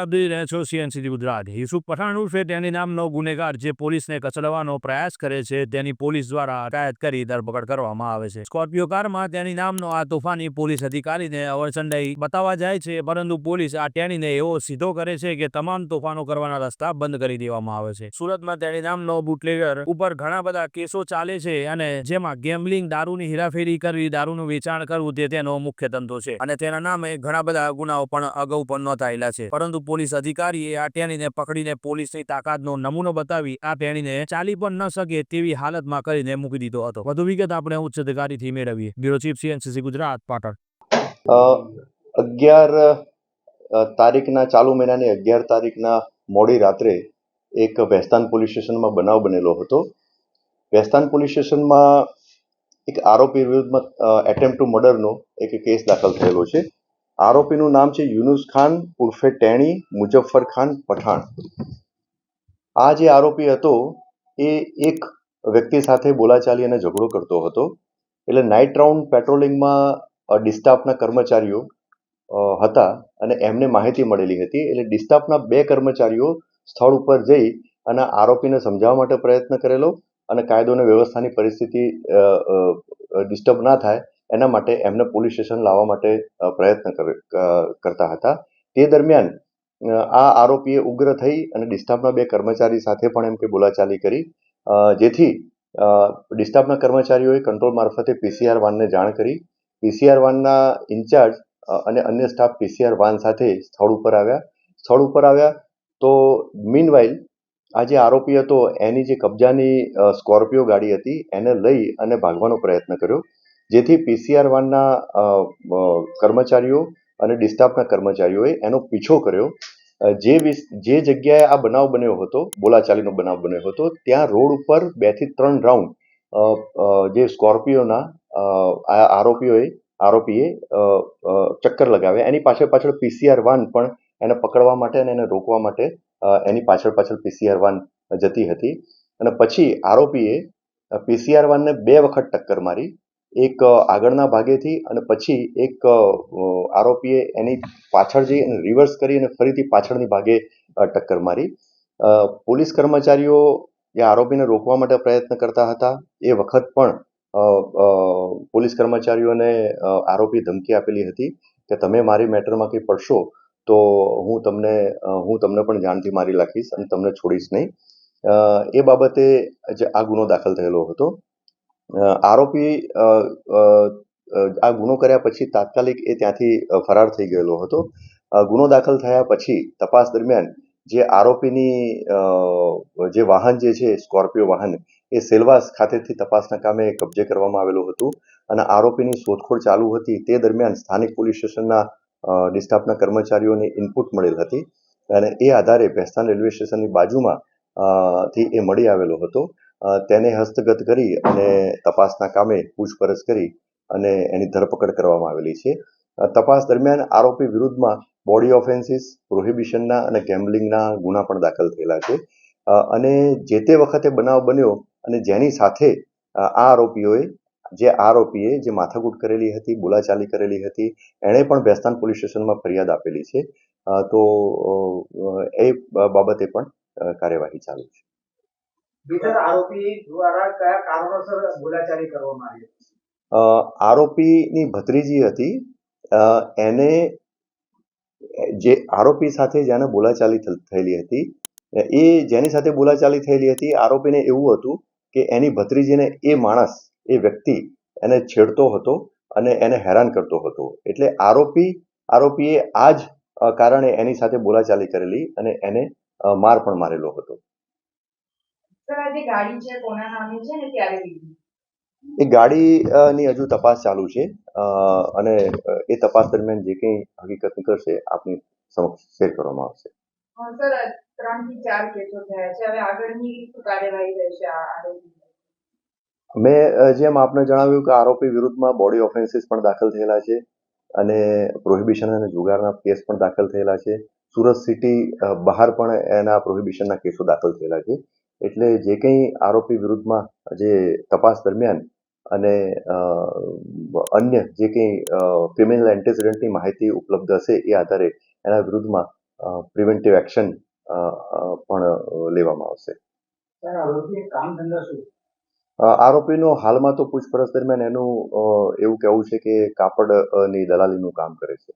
આપ જોઈ રહ્યા છો CNCT ગુજરાત। યુસુફ પઠાણ ઉર્ફે તેની નામનો ગુનેગાર જે પોલીસને કચડવાનો પ્રયાસ કરે છે તેની પોલીસ દ્વારા અટકાયત કરી ધરપકડ કરવામાં આવે છે। સ્કોર્પિયો કારમાં તેની નામનો આ તોફાની પોલીસ અધિકારીને અવરચંડાઈ બતાવવા જાય છે, પરંતુ પોલીસ આ તેણીને એવો સીધો કરે છે કે તમામ તોફાનો કરવાના રસ્તા બંધ કરી દેવામાં આવે છે। સુરતમાં તેની નામનો બુટલેગર ઉપર ઘણા બધા કેસો ચાલે છે અને જેમાં ગેમ્બલિંગ, દારૂની હેરાફેરી કરવી, દારૂનું વેચાણ કરવું તે તેનો મુખ્ય ધંધો છે અને તેના નામે ઘણા બધા ગુનાઓ પણ અગાઉ પણ નોંધાયેલા છે। પરંતુ પોલીસ અધિકારીએ આ તેણીને પકડીને પોલીસની તાકાતનો નમૂનો બતાવી આ તેણીને ચાલી પણ ન શકે તેવી હાલતમાં કરીને મૂકી દીધો હતો। વધુ વિગત આપણે ઉચ્ચ અધિકારીથી મેળવીએ। Bureau chief, CNCT Gujarat, Patan. 11 તારીખના ચાલુ મહિનાની 11 તારીખના મોડી રાત્રે એક ભેસ્તાન પોલીસ સ્ટેશનમાં બનાવ બનેલો હતો। ભેસ્તાન પોલીસ સ્ટેશનમાં એક આરોપી વિરુદ્ધમાં એટેમ્પ્ટ ટુ મર્ડરનો એક કેસ દાખલ થયેલો છે। આરોપીનું નામ છે યુનુસ ખાન ઉર્ફે ટેણી મુજફ્ફર ખાન પઠાણ। આ જે આરોપી હતો એ એક વ્યક્તિ સાથે બોલાચાલી અને ઝઘડો કરતો હતો। એટલે નાઇટ રાઉન્ડ પેટ્રોલિંગમાં ડિસ્ટાફના કર્મચારીઓ હતા અને એમને માહિતી મળેલી હતી। એટલે ડિસ્ટાફના 2 કર્મચારીઓ સ્થળ ઉપર જઈ અને આરોપીને સમજાવવા માટે પ્રયત્ન કરેલો અને કાયદો અને વ્યવસ્થાની પરિસ્થિતિ ડિસ્ટર્બ ના થાય એના માટે એમને પોલીસ સ્ટેશન લાવવા માટે પ્રયત્ન કરતા હતા। તે દરમિયાન આ આરોપીએ ઉગ્ર થઈ અને ડિસ્ટાફના 2 કર્મચારી સાથે પણ એમ કે બોલાચાલી કરી, જેથી ડિસ્ટાફના કર્મચારીઓએ કંટ્રોલ મારફતે PCR વાનને જાણ કરી। PCR વાનના ઇન્ચાર્જ અને અન્ય સ્ટાફ PCR વાન સાથે સ્થળ ઉપર આવ્યા તો મીનવાઇલ આ જે આરોપી હતો એની જે કબજાની સ્કોર્પિયો ગાડી હતી એને લઈ અને ભાગવાનો પ્રયત્ન કર્યો, જેથી PCR વાનના કર્મચારીઓ અને ડિસ્ટાફના કર્મચારીઓએ એનો પીછો કર્યો। જે જગ્યાએ આ બનાવ બન્યો હતો, બોલાચાલીનો બનાવ બન્યો હતો, ત્યાં રોડ ઉપર 2 થી 3 રાઉન્ડ જે સ્કોર્પિયોના આરોપીએ ચક્કર લગાવ્યા। એની પાછળ PCR વાન પણ એને પકડવા માટે અને એને રોકવા માટે એની પાછળ PCR વાન જતી હતી અને પછી આરોપીએ PCR વાનને 2 વખત ટક્કર મારી, એક આગળના ભાગેથી અને પછી એક આરોપીએ એની પાછળ જઈ અને રિવર્સ કરી અને ફરીથી પાછળની ભાગે ટક્કર મારી। પોલીસ કર્મચારીઓ જે આરોપીને રોકવા માટે પ્રયત્ન કરતા હતા એ વખત પણ પોલીસ કર્મચારીઓને આરોપી ધમકી આપેલી હતી કે તમે મારી મેટરમાં કંઈ પડશો તો હું તમને પણ જાનથી મારી નાખીશ અને તમને છોડીશ નહીં। એ બાબતે આ ગુનો દાખલ થયેલો હતો। આરોપી આ ગુનો કર્યા પછી તાત્કાલિક એ ત્યાંથી ફરાર થઈ ગયેલો હતો। ગુનો દાખલ થયા પછી તપાસ દરમિયાન જે આરોપીની જે વાહન જે છે સ્કોર્પિયો વાહન એ સેલવાસ ખાતેથી તપાસના કામે કબજે કરવામાં આવેલું હતું અને આરોપીની શોધખોળ ચાલુ હતી। તે દરમિયાન સ્થાનિક પોલીસ સ્ટેશનના ડિસ્ટાફના કર્મચારીઓને ઇનપુટ મળેલ હતી અને એ આધારે ભેસ્તાન રેલવે સ્ટેશનની બાજુમાં થી એ મળી આવેલો હતો। તેને હસ્તગત કરી અને તપાસના કામે પૂછપરછ કરી અને એની ધરપકડ કરવામાં આવેલી છે। તપાસ દરમિયાન આરોપી વિરુદ્ધમાં બોડી ઓફેન્સીસ, પ્રોહિબિશનના અને ગેમ્બલિંગના ગુના પણ દાખલ થયેલા છે અને જે તે વખતે બનાવ બન્યો અને જેની સાથે આ આરોપીએ જે માથાકૂટ કરેલી હતી, બોલાચાલી કરેલી હતી, એણે પણ ભેસ્તાન પોલીસ સ્ટેશનમાં ફરિયાદ આપેલી છે। તો એ બાબતે પણ કાર્યવાહી ચાલુ છે। આરોપી દ્વારા કયા કારણોસર બોલાચાલી કરવામાં આવી? આરોપીની ભત્રીજી હતી, એને જે આરોપી સાથે જેને બોલાચાલી થયેલી હતી એ જેની સાથે બોલાચાલી થયેલી હતી આરોપીને એવું હતું કે એની ભત્રીજીને એ વ્યક્તિ એને છેડતો હતો અને એને હેરાન કરતો હતો। એટલે આરોપીએ આ જ કારણે એની સાથે બોલાચાલી કરેલી અને એને માર પણ મારેલો હતો। એ ગાડીની હજુ તપાસ ચાલુ છે અને એ તપાસ દરમિયાન જે કંઈ હકીકત નીકળશે આપની સમક્ષ શેર કરવામાં આવશે। મેં જેમ આપને જણાવ્યું કે આરોપી વિરુદ્ધમાં બોડી ઓફેન્સીસ પણ દાખલ થયેલા છે અને પ્રોહિબિશન અને જુગારના કેસ પણ દાખલ થયેલા છે। સુરત સિટી બહાર પણ એના પ્રોહિબિશનના કેસો દાખલ થયેલા છે। એટલે જે કંઈ આરોપી વિરુદ્ધમાં જે તપાસ દરમિયાન અને અન્ય જે કંઈ ક્રિમિનલ એન્ટેસિડન્ટની માહિતી ઉપલબ્ધ હશે એ આધારે એના વિરુદ્ધમાં પ્રિવેન્ટિવ એક્શન પણ લેવામાં આવશે. સર આરોપી કામ ધંધા શું? આરોપીનો હાલમાં તો પૂછપરછ દરમિયાન એનું એવું કહેવું છે કે કાપડની દલાલીનું કામ કરે છે.